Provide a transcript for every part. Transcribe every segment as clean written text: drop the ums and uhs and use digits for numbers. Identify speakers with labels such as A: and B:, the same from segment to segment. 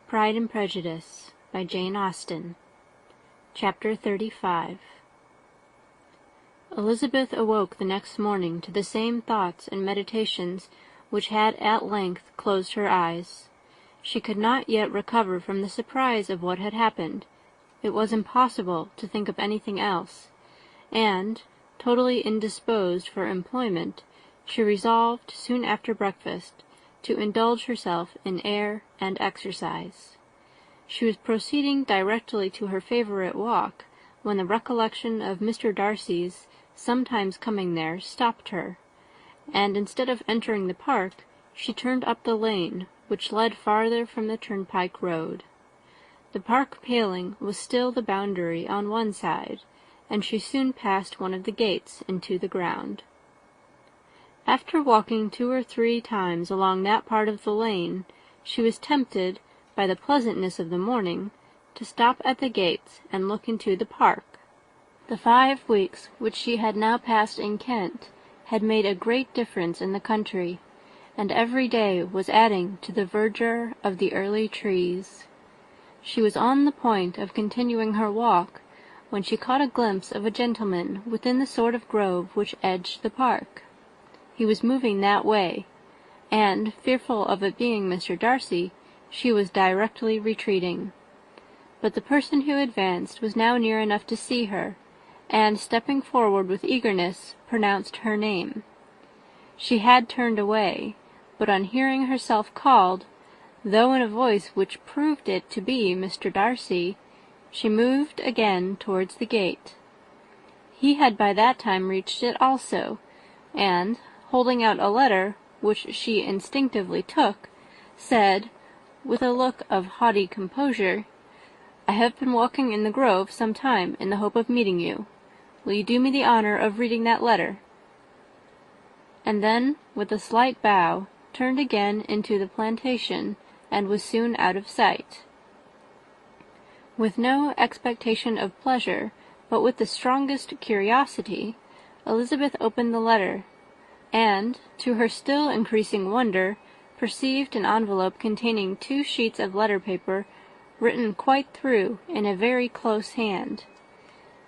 A: Pride and Prejudice by Jane Austen. Chapter 35. Elizabeth awoke the next morning to the same thoughts and meditations which had at length closed her eyes. She could not yet recover from the surprise of what had happened. It was impossible to think of anything else, and, totally indisposed for employment, she resolved, soon after breakfast, to indulge herself in air and exercise. She was proceeding directly to her favourite walk, when the recollection of Mr. Darcy's sometimes coming there stopped her, and instead of entering the park, she turned up the lane, which led farther from the turnpike road. The park paling was still the boundary on one side, and she soon passed one of the gates into the ground. After walking 2 or 3 times along that part of the lane, she was tempted, by the pleasantness of the morning, to stop at the gates and look into the park. The 5 weeks which she had now passed in Kent had made a great difference in the country, and every day was adding to the verdure of the early trees. She was on the point of continuing her walk, when she caught a glimpse of a gentleman within the sort of grove which edged the park. He was moving that way, and, fearful of it being Mr. Darcy, she was directly retreating. But the person who advanced was now near enough to see her, and, stepping forward with eagerness, pronounced her name. She had turned away, but on hearing herself called, though in a voice which proved it to be Mr. Darcy, she moved again towards the gate. He had by that time reached it also, and, holding out a letter, which she instinctively took, said, with a look of haughty composure, "I have been walking in the grove some time in the hope of meeting you. Will you do me the honour of reading that letter?" And then, with a slight bow, turned again into the plantation, and was soon out of sight. With no expectation of pleasure, but with the strongest curiosity, Elizabeth opened the letter, and, to her still increasing wonder, perceived an envelope containing 2 sheets of letter paper, written quite through in a very close hand.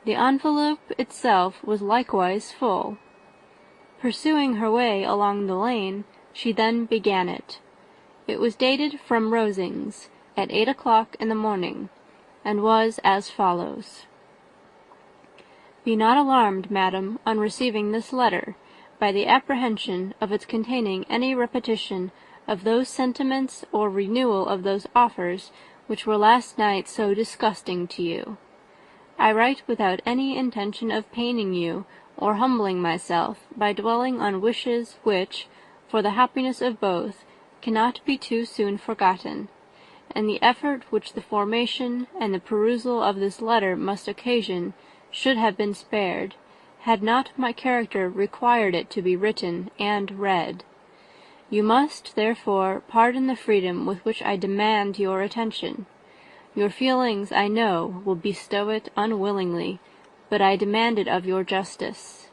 A: The envelope itself was likewise full. Pursuing her way along the lane, she then began it. It was dated from Rosings, at 8 o'clock in the morning, and was as follows: "Be not alarmed, madam, on receiving this letter, by the apprehension of its containing any repetition of those sentiments or renewal of those offers which were last night so disgusting to you. I write without any intention of paining you or humbling myself by dwelling on wishes which, for the happiness of both, cannot be too soon forgotten, and the effort which the formation and the perusal of this letter must occasion should have been spared, had not my character required it to be written and read. You must, therefore, pardon the freedom with which I demand your attention. Your feelings, I know, will bestow it unwillingly, but I demand it of your justice.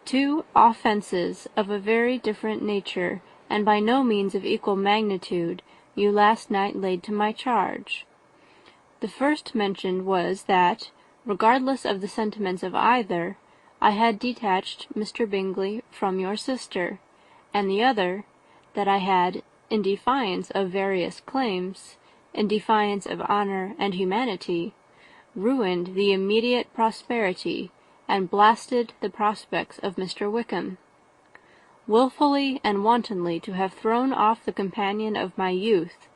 A: 2 offences of a very different nature, and by no means of equal magnitude, you last night laid to my charge. The first mentioned was that, regardless of the sentiments of either, I had detached Mr. Bingley from your sister, and the other, that I had, in defiance of various claims, in defiance of honour and humanity, ruined the immediate prosperity, and blasted the prospects of Mr. Wickham. Wilfully and wantonly to have thrown off the companion of my youth,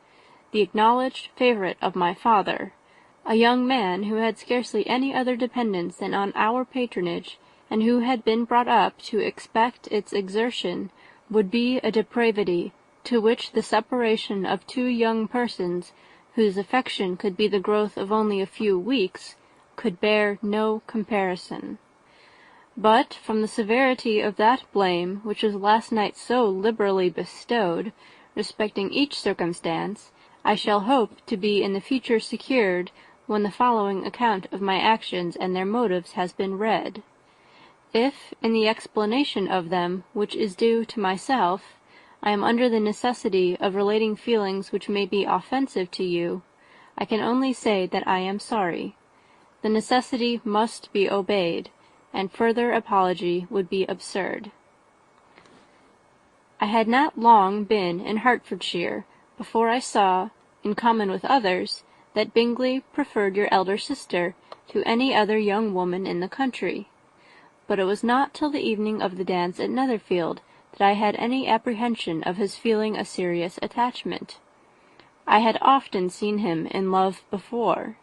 A: the acknowledged favourite of my father, a young man who had scarcely any other dependence than on our patronage, and who had been brought up to expect its exertion, would be a depravity to which the separation of 2 young persons, whose affection could be the growth of only a few weeks, could bear no comparison. But from the severity of that blame which was last night so liberally bestowed, respecting each circumstance, I shall hope to be in the future secured when the following account of my actions and their motives has been read. If, in the explanation of them which is due to myself, I am under the necessity of relating feelings which may be offensive to you, I can only say that I am sorry. The necessity must be obeyed, and further apology would be absurd. I had not long been in Hertfordshire before I saw, in common with others, that Bingley preferred your elder sister to any other young woman in the country. But it was not till the evening of the dance at Netherfield that I had any apprehension of his feeling a serious attachment. I had often seen him in love before.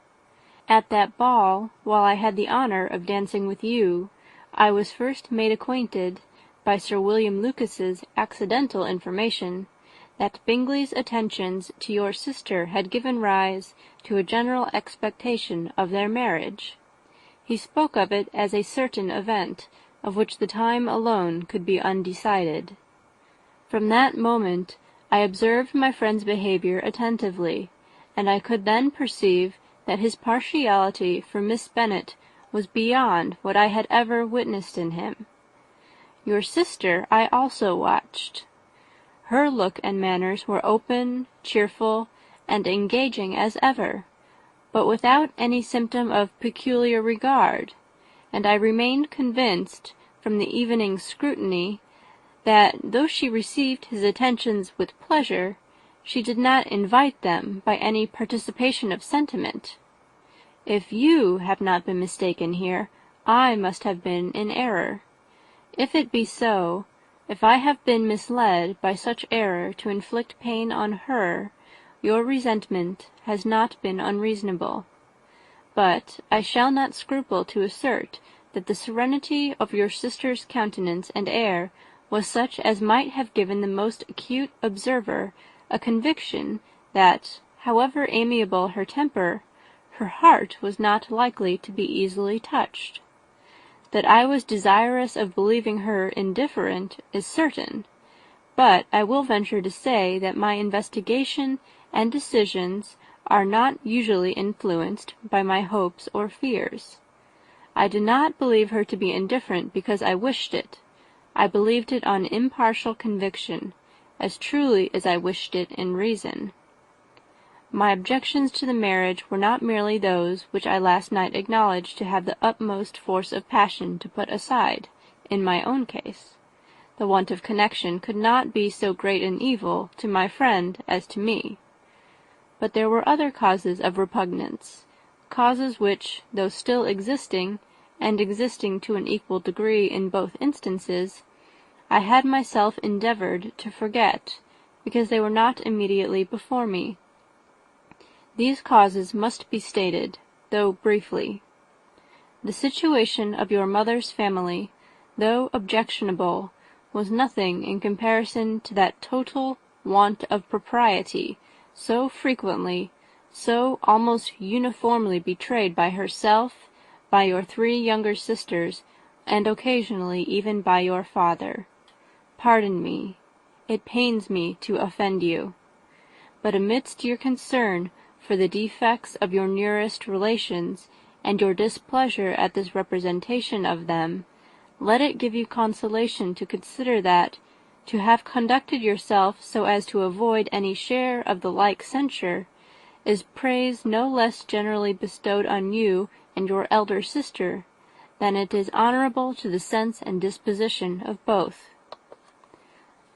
A: At that ball, while I had the honour of dancing with you, I was first made acquainted, by Sir William Lucas's accidental information, that Bingley's attentions to your sister had given rise to a general expectation of their marriage. He spoke of it as a certain event, of which the time alone could be undecided. From that moment I observed my friend's behaviour attentively, and I could then perceive that his partiality for Miss Bennet was beyond what I had ever witnessed in him. Your sister I also watched. Her look and manners were open, cheerful, and engaging as ever, but without any symptom of peculiar regard, and I remained convinced, from the evening's scrutiny, that, though she received his attentions with pleasure, she did not invite them by any participation of sentiment. If you have not been mistaken here, I must have been in error. If it be so, if I have been misled by such error to inflict pain on her, your resentment has not been unreasonable. But I shall not scruple to assert that the serenity of your sister's countenance and air was such as might have given the most acute observer a conviction that, however amiable her temper, her heart was not likely to be easily touched. That I was desirous of believing her indifferent is certain, but I will venture to say that my investigation and decisions are not usually influenced by my hopes or fears. I did not believe her to be indifferent because I wished it. I believed it on impartial conviction, as truly as I wished it in reason. My objections to the marriage were not merely those which I last night acknowledged to have the utmost force of passion to put aside, in my own case. The want of connection could not be so great an evil to my friend as to me. But there were other causes of repugnance, causes which, though still existing, and existing to an equal degree in both instances, I had myself endeavoured to forget, because they were not immediately before me. These causes must be stated, though briefly. The situation of your mother's family, though objectionable, was nothing in comparison to that total want of propriety so frequently, so almost uniformly betrayed by herself, by your 3 younger sisters, and occasionally even by your father. Pardon me. It pains me to offend you. But amidst your concern for the defects of your nearest relations, and your displeasure at this representation of them, let it give you consolation to consider that, to have conducted yourself so as to avoid any share of the like censure, is praise no less generally bestowed on you and your elder sister, than it is honourable to the sense and disposition of both.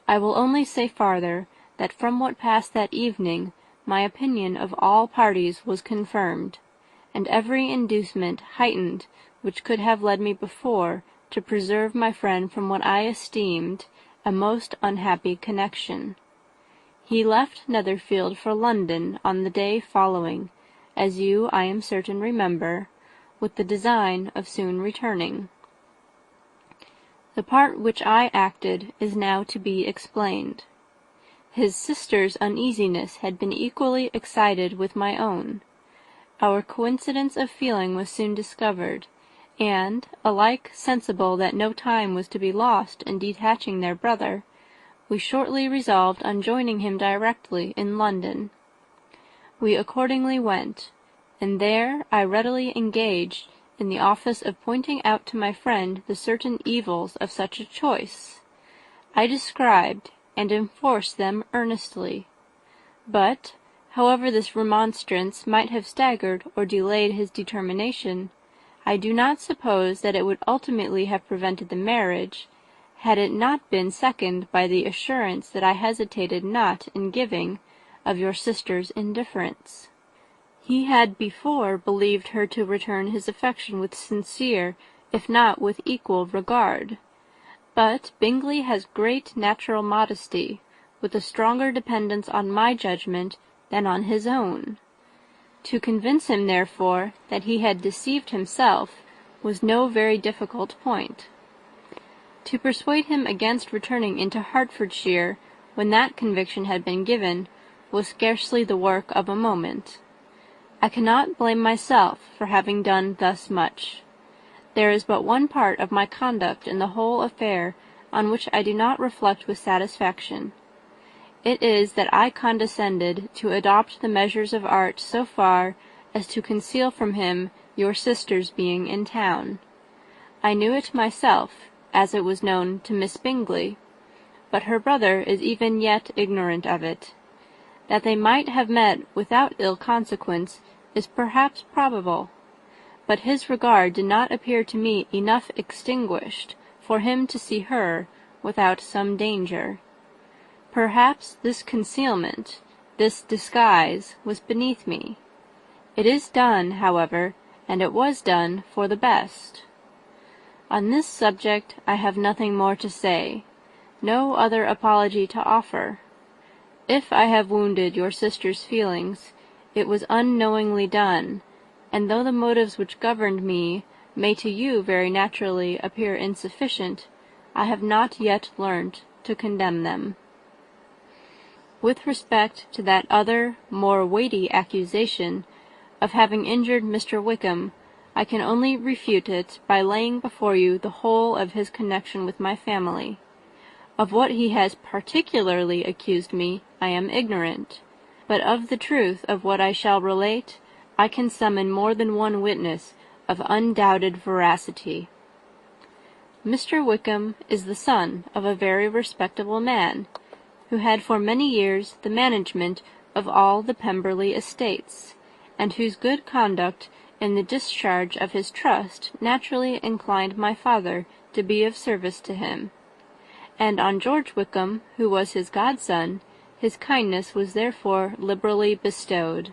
A: I will only say farther, that from what passed that evening, my opinion of all parties was confirmed, and every inducement heightened which could have led me before to preserve my friend from what I esteemed a most unhappy connection. He left Netherfield for London on the day following, as you, I am certain, remember, with the design of soon returning. The part which I acted is now to be explained. His sister's uneasiness had been equally excited with my own. Our coincidence of feeling was soon discovered, and, alike sensible that no time was to be lost in detaching their brother, we shortly resolved on joining him directly in London. We accordingly went, and there I readily engaged in the office of pointing out to my friend the certain evils of such a choice. I described, and enforce them earnestly. But, however this remonstrance might have staggered or delayed his determination, I do not suppose that it would ultimately have prevented the marriage, had it not been seconded by the assurance that I hesitated not in giving of your sister's indifference. He had before believed her to return his affection with sincere, if not with equal, regard. But Bingley has great natural modesty, with a stronger dependence on my judgment than on his own. To convince him, therefore, that he had deceived himself was no very difficult point. To persuade him against returning into Hertfordshire, when that conviction had been given, was scarcely the work of a moment. I cannot blame myself for having done thus much. There is but one part of my conduct in the whole affair on which I do not reflect with satisfaction. It is that I condescended to adopt the measures of art so far as to conceal from him your sister's being in town. I knew it myself, as it was known to Miss Bingley, but her brother is even yet ignorant of it. That they might have met without ill consequence is perhaps probable, but his regard did not appear to me enough extinguished for him to see her without some danger. Perhaps this concealment, this disguise, was beneath me. It is done, however, and it was done for the best. On this subject I have nothing more to say, no other apology to offer. If I have wounded your sister's feelings, it was unknowingly done, and though the motives which governed me may to you very naturally appear insufficient, I have not yet learnt to condemn them. With respect to that other, more weighty accusation of having injured Mr. Wickham, I can only refute it by laying before you the whole of his connection with my family. Of what he has particularly accused me I am ignorant, but of the truth of what I shall relate I can summon more than one witness of undoubted veracity. Mr. Wickham is the son of a very respectable man, who had for many years the management of all the Pemberley estates, and whose good conduct in the discharge of his trust naturally inclined my father to be of service to him. And on George Wickham, who was his godson, his kindness was therefore liberally bestowed.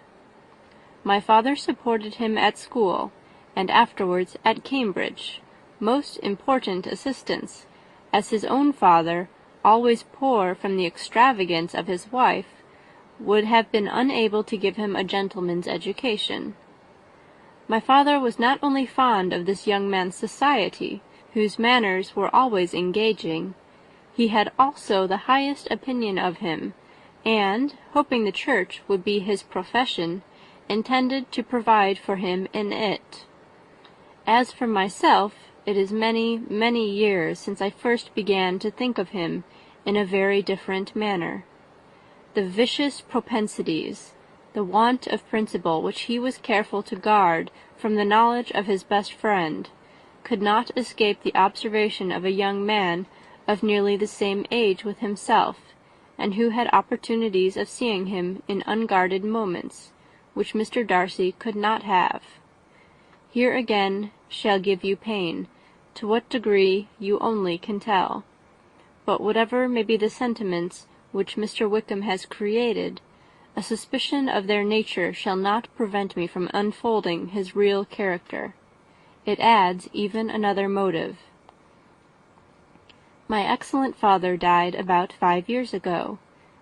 A: My father supported him at school, and afterwards at Cambridge, most important assistance, as his own father, always poor from the extravagance of his wife, would have been unable to give him a gentleman's education. My father was not only fond of this young man's society, whose manners were always engaging, he had also the highest opinion of him, and, hoping the church would be his profession, intended to provide for him in it. As for myself, it is many, many years since I first began to think of him in a very different manner. The vicious propensities, the want of principle which he was careful to guard from the knowledge of his best friend, could not escape the observation of a young man of nearly the same age with himself, and who had opportunities of seeing him in unguarded moments, which Mr. Darcy could not have. Here again shall give you pain, to what degree you only can tell. But whatever may be the sentiments which Mr. Wickham has created, a suspicion of their nature shall not prevent me from unfolding his real character. It adds even another motive. My excellent father died about 5 years ago,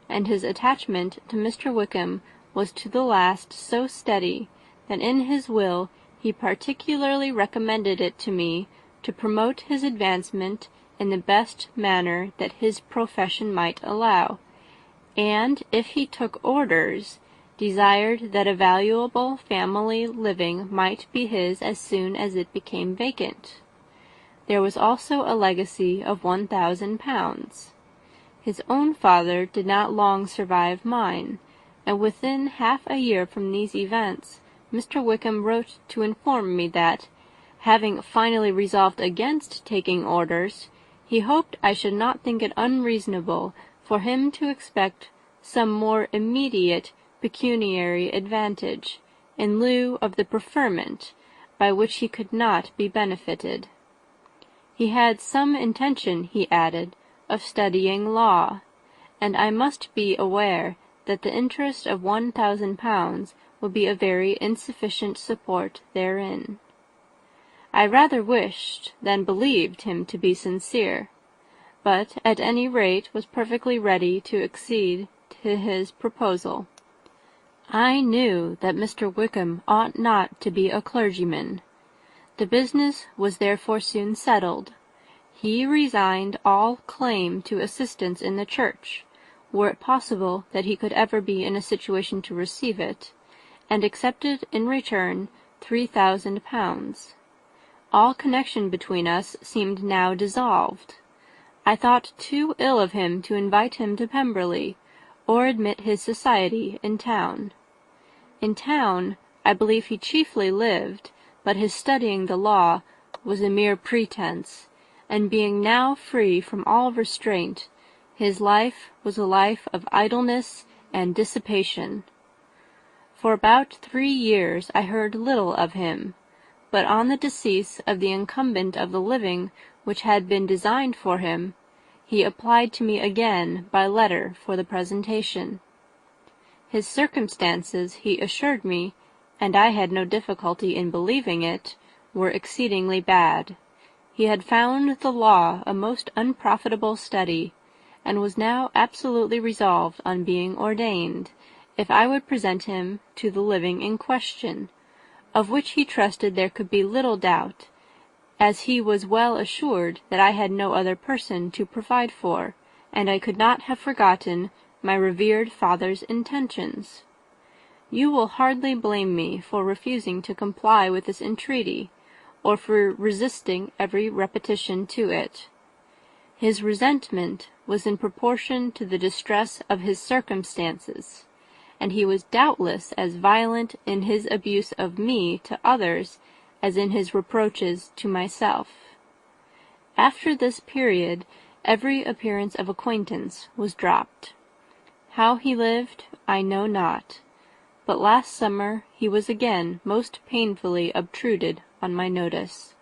A: and his attachment to Mr. Wickham was to the last so steady that in his will he particularly recommended it to me to promote his advancement in the best manner that his profession might allow, and, if he took orders, desired that a valuable family living might be his as soon as it became vacant. There was also a legacy of £1,000. His own father did not long survive mine, and within half a year from these events Mr. Wickham wrote to inform me that, having finally resolved against taking orders, he hoped I should not think it unreasonable for him to expect some more immediate pecuniary advantage, in lieu of the preferment by which he could not be benefited. He had some intention, he added, of studying law, and I must be aware that the interest of £1,000 would be a very insufficient support therein. I rather wished than believed him to be sincere, but at any rate was perfectly ready to accede to his proposal. I knew that Mr. Wickham ought not to be a clergyman. The business was therefore soon settled. He resigned all claim to assistance in the church, were it possible that he could ever be in a situation to receive it, and accepted in return £3,000. All connection between us seemed now dissolved. I thought too ill of him to invite him to Pemberley, or admit his society in town. In town I believe he chiefly lived, but his studying the law was a mere pretence, and being now free from all restraint, his life was a life of idleness and dissipation. For about 3 years I heard little of him, but on the decease of the incumbent of the living which had been designed for him, he applied to me again by letter for the presentation. His circumstances, he assured me, and I had no difficulty in believing it, were exceedingly bad. He had found the law a most unprofitable study, and was now absolutely resolved on being ordained, if I would present him to the living in question, of which he trusted there could be little doubt, as he was well assured that I had no other person to provide for, and I could not have forgotten my revered father's intentions. You will hardly blame me for refusing to comply with this entreaty, or for resisting every repetition to it. His resentment was in proportion to the distress of his circumstances, and he was doubtless as violent in his abuse of me to others as in his reproaches to myself. After this period every appearance of acquaintance was dropped. How he lived I know not, but last summer he was again most painfully obtruded on my notice.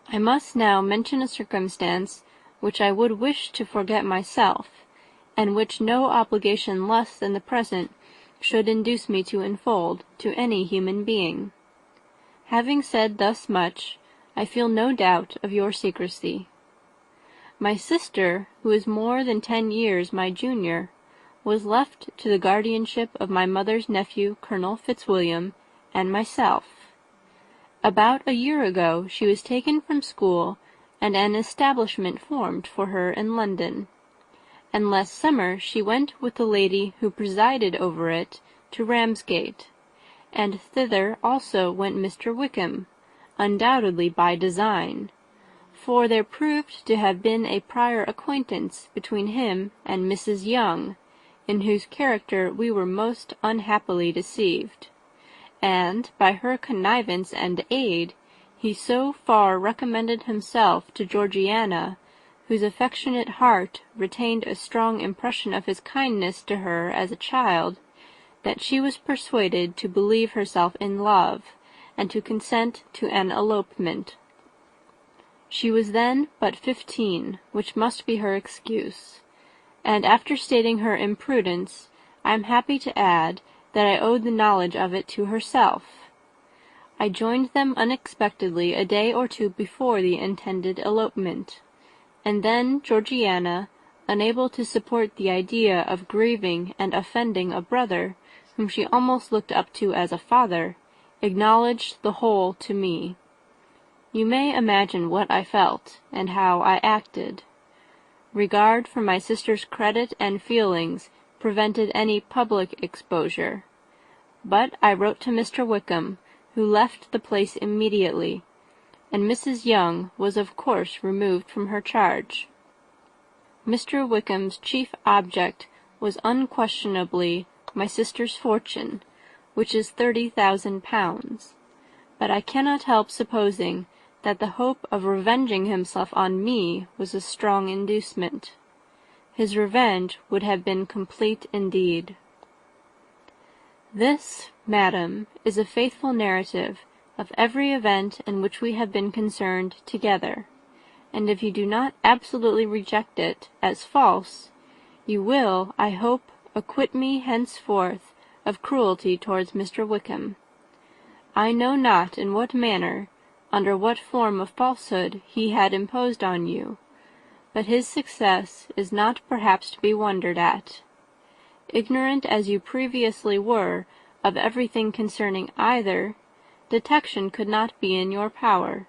A: I must now mention a circumstance which I would wish to forget myself, and which no obligation less than the present should induce me to unfold to any human being. Having said thus much, I feel no doubt of your secrecy. My sister, who is more than 10 years my junior, was left to the guardianship of my mother's nephew, Colonel Fitzwilliam, and myself. About a year ago she was taken from school, and an establishment formed for her in London, and last summer she went with the lady who presided over it to Ramsgate, and thither also went Mr. Wickham, undoubtedly by design, for there proved to have been a prior acquaintance between him and Mrs. Young, in whose character we were most unhappily deceived, and by her connivance and aid he so far recommended himself to Georgiana, whose affectionate heart retained a strong impression of his kindness to her as a child, that she was persuaded to believe herself in love, and to consent to an elopement. She was then but 15, which must be her excuse, and after stating her imprudence, I am happy to add that I owed the knowledge of it to herself. I joined them unexpectedly a day or two before the intended elopement, and then Georgiana, unable to support the idea of grieving and offending a brother whom she almost looked up to as a father, acknowledged the whole to me. You may imagine what I felt, and how I acted. Regard for my sister's credit and feelings prevented any public exposure, but I wrote to Mr. Wickham, who left the place immediately, and Mrs. Young was of course removed from her charge. Mr. Wickham's chief object was unquestionably my sister's fortune, which is £30,000, but I cannot help supposing that the hope of revenging himself on me was a strong inducement. his revenge would have been complete indeed. This, madam, is a faithful narrative of every event in which we have been concerned together, and if you do not absolutely reject it as false, you will, I hope, acquit me henceforth of cruelty towards Mr. Wickham. I know not in what manner, under what form of falsehood he had imposed on you, but his success is not perhaps to be wondered at. Ignorant as you previously were of everything concerning either, detection could not be in your power,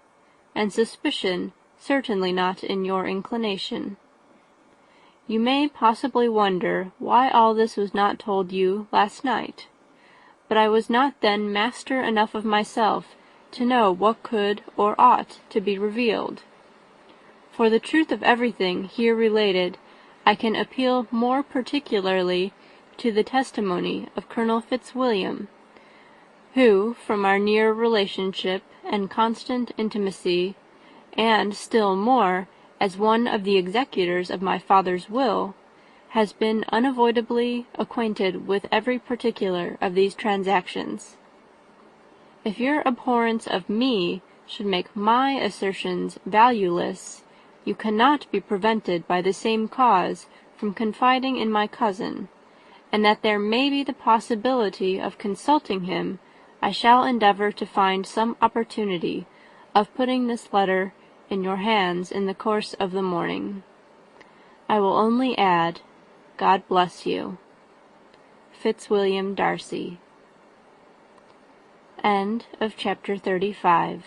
A: and suspicion certainly not in your inclination. You may possibly wonder why all this was not told you last night, but I was not then master enough of myself to know what could or ought to be revealed. For the truth of everything here related, I can appeal more particularly to the testimony of Colonel Fitzwilliam, who, from our near relationship and constant intimacy, and still more as one of the executors of my father's will, has been unavoidably acquainted with every particular of these transactions. If your abhorrence of me should make my assertions valueless, you cannot be prevented by the same cause from confiding in my cousin, and that there may be the possibility of consulting him, I shall endeavour to find some opportunity of putting this letter in your hands in the course of the morning. I will only add, God bless you. Fitzwilliam Darcy. End of chapter 35.